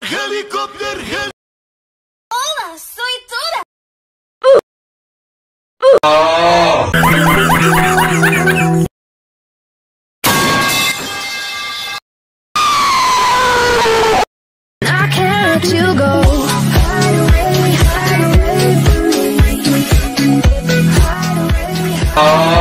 Helicóptero. Hola, soy Tora. I can't let you go. Hide away from me. Hide away.